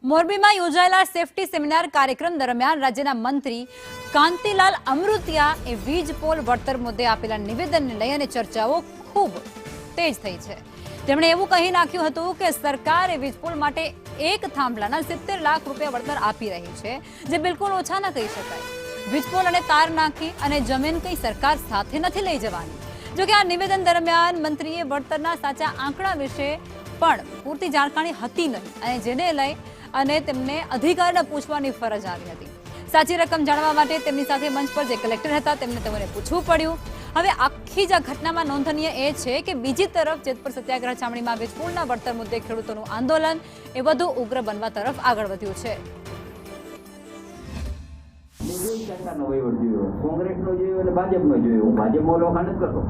મોરબીમાં યોજાયેલા safety seminar કાર્યક્રમ દરમિયાન રાજ્યના મંત્રી કાંતિલાલ અમૃતિયા વીજ પોલ વળતર મુદ્દે આપેલા નિવેદનને લઈ અને ચર્ચાઓ ખૂબ તેજ થઈ છે। તેમણે એવું કહી નાખ્યું હતું કે સરકાર વીજ પોલ માટે એક થાંભલાના 70 લાખ રૂપિયા વળતર આપી રહી છે, જે બિલકુલ ઓછા ન કહી શકાય। વીજ પોલ અને તાર નાખી અને જમીન કઈ સરકાર સાથે નથી લઈ જવાની। જોકે આ નિવેદન દરમિયાન મંત્રીએ વળતરના સાચા આંકડા વિશે પણ પૂરતી જાણકારી હતી નહીં અને જેને લઈ અને તેમને અધિકારીને પૂછવાની ફરજ આવી હતી। સાચી રકમ જાણવા માટે તેમની સાથે મંચ પર જે કલેક્ટર હતા તેમને તેમને પૂછવું પડ્યું। હવે આખી જ ઘટનામાં નોંધનીય એ છે કે બીજી તરફ જેતપુર સત્યાગ્રહ છાવણીમાં વીજ પોલના વળતર મુદ્દે ખેડૂતોનું આંદોલન એ વધુ ઉગ્ર બનવા તરફ આગળ વધ્યું છે। કોંગ્રેસનો જોયો અને ભાજપનો જોયો। હું ભાજપમાં લોખા નથી કરતો,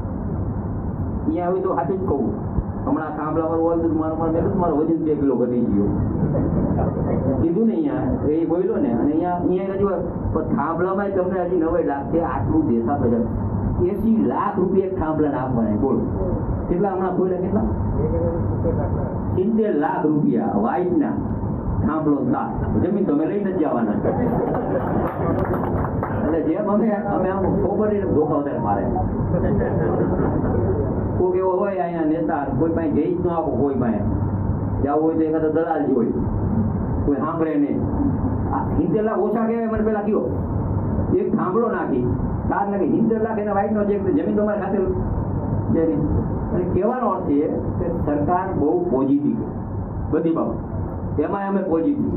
અહીંયા આવી તો સાચું જ કહું। હમણાં થાંભલા પર બોલતું મારો વજન 2 કિલો ઘટી ગયો કીધું ને અહીંયા એ બોલ્યો ને, અને અહીંયા રજૂઆત થાંભલામાં તમને હજી 90 લાખ છે। આટલું દેશા બજાર 80 લાખ રૂપિયા થાંભલાને આપવાના, બોલો કેટલા હમણાં બોલ્યા, કેટલા 70 લાખ રૂપિયા વાઇટના થાંભલો તાર જમીન તમે લઈ નથી જવાના। એટલે જેમ અમે આમ ખબર ધોખા વધારે મારે। કોઈ એવો હોય અહીંયા નેતા, કોઈ પાસે જઈ જ ન આપો, કોઈ પાસે જવું હોય તો એકાદા દલાલ જ હોય, કોઈ સાંભળે નહીં। 70 લાખ ઓછા કહેવાય મને પેલા કયો, એક થાંભલો નાખી તાર નાખી 70 લાખ એના વાઇટનો ચેક, જમીન તમારે ખાતે અને કહેવાનો અર્થ એ કે સરકાર બહુ પોઝિટિવ બધી બાબત, એમાં અમે પોઝિટિવ।